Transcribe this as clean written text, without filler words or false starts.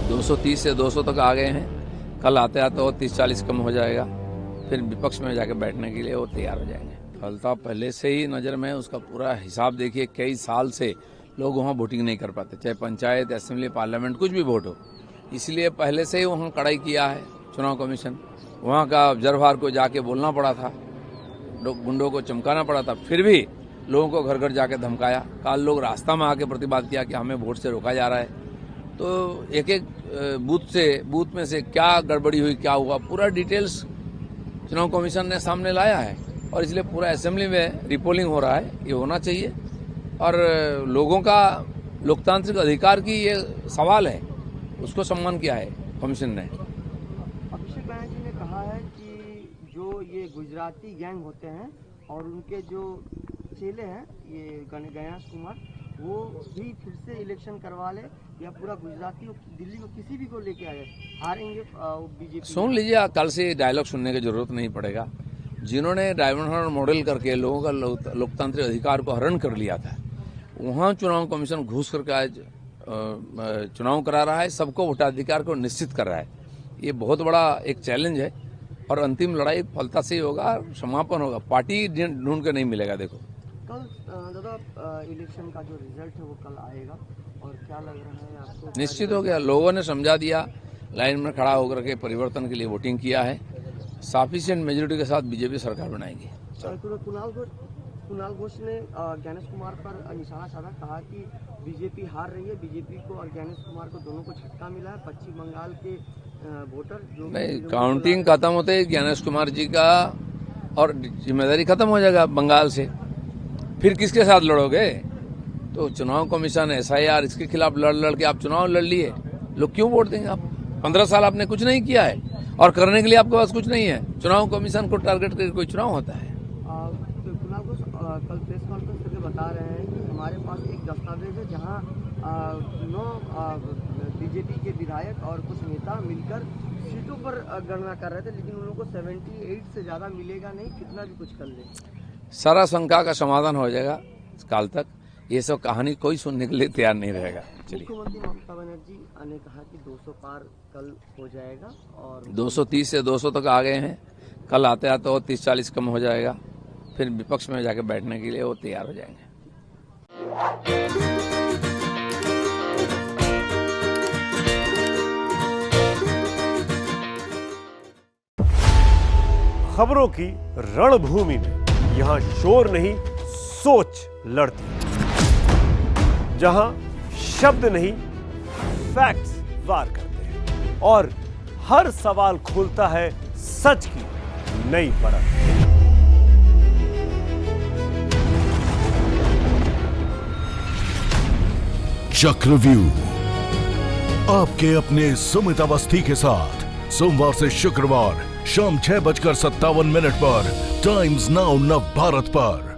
230 से 200 तक आ गए हैं। कल आते आते और 30-40 कम हो जाएगा, फिर विपक्ष में जाके बैठने के लिए वो तैयार हो जाएंगे। फलता पहले से ही नज़र में, उसका पूरा हिसाब देखिए। कई साल से लोग वहाँ वोटिंग नहीं कर पाते, चाहे पंचायत, असेंबली, पार्लियामेंट, कुछ भी वोट हो। इसलिए पहले से ही वहाँ कड़ाई किया है चुनाव कमीशन। वहाँ का ऑब्जर्वर को जाके बोलना पड़ा था, गुंडों को चमकाना पड़ा था, फिर भी लोगों को घर घर जाके धमकाया। कल लोग रास्ता में आके प्रतिबाद किया कि हमें वोट से रोका जा रहा है। तो एक एक बूथ में से क्या गड़बड़ी हुई, क्या हुआ, पूरा डिटेल्स चुनाव कमीशन ने सामने लाया है। और इसलिए पूरा असेंबली में रिपोलिंग हो रहा है, ये होना चाहिए। और लोगों का लोकतांत्रिक अधिकार की ये सवाल है, उसको सम्मान किया है कमीशन ने। अभिषेक बनर्जी ने कहा है कि जो ये गुजराती गैंग होते हैं और उनके जो चेले हैं, ये गणेश कुमार, वो भी फिर से इलेक्शन करवा ले या पूरा गुजराती दिल्ली को किसी भी को लेके आए, हारेंगे बीजेपी। सुन लीजिए, कल से डायलॉग सुनने की जरूरत नहीं पड़ेगा। जिन्होंने डायमंड हार्बर मॉडल करके लोगों का लोकतांत्रिक अधिकार को हरण कर लिया था, वहाँ चुनाव कमीशन घुस करके आज चुनाव करा रहा है, सबको वोटाधिकार को निश्चित कर रहा है। ये बहुत बड़ा एक चैलेंज है और अंतिम लड़ाई फलता से ही होगा, समापन होगा। पार्टी ढूंढ के नहीं मिलेगा। देखो कल दादा इलेक्शन का जो रिजल्ट है वो कल आएगा, और क्या लग रहा है आपको? निश्चित हो गया, लोगों ने समझा दिया, लाइन में खड़ा होकर के परिवर्तन के लिए वोटिंग किया है। सफिशिएंट मेजोरिटी के साथ बीजेपी सरकार बनाएगी। कुणाल घोष ने गणेश कुमार पर निशाना साधा, कहा कि बीजेपी हार रही है, बीजेपी को और गणेश कुमार को दोनों को झटका मिला है। पश्चिम बंगाल के वोटर जो नहीं, काउंटिंग खत्म होते ही गणेश कुमार जी का और जिम्मेदारी खत्म हो जाएगा बंगाल से। फिर किसके साथ लड़ोगे? तो चुनाव कमीशन, SIR, इसके खिलाफ लड़ के आप चुनाव लड़ लिए, लोग क्यों वोट देंगे? आप 15 साल आपने कुछ नहीं किया है और करने के लिए आपके पास कुछ नहीं है। चुनाव कमीशन को टारगेट करके कोई चुनाव होता है? कुणाल घोष कल प्रेस कॉन्फ्रेंस करके बता रहे हैं कि हमारे पास एक दस्तावेज है जहां 9 बीजेपी के विधायक और कुछ नेता मिलकर सीटों पर गणना कर रहे थे, लेकिन उन लोगों को 78 से ज्यादा मिलेगा नहीं, कितना भी कुछ कर ले। सारा शंका का समाधान हो जाएगा काल तक। ये सब कहानी कोई सुनने के लिए तैयार नहीं रहेगा। चलिए, मुख्यमंत्री ममता बनर्जी ने कहा कि 200 पार कल हो जाएगा और 230 से 200 तक आ गए हैं। कल आते आते और 30-40 कम हो जाएगा, फिर विपक्ष में जाके बैठने के लिए वो तैयार हो जाएंगे। खबरों की रणभूमि में यहां शोर नहीं, सोच लड़ती है। जहां शब्द नहीं, फैक्ट्स वार करते हैं और हर सवाल खोलता है सच की नई परत। चक्रव्यूह आपके अपने सुमित अवस्थी के साथ सोमवार से शुक्रवार शाम 6:57 पर टाइम्स नाउ नव भारत पर।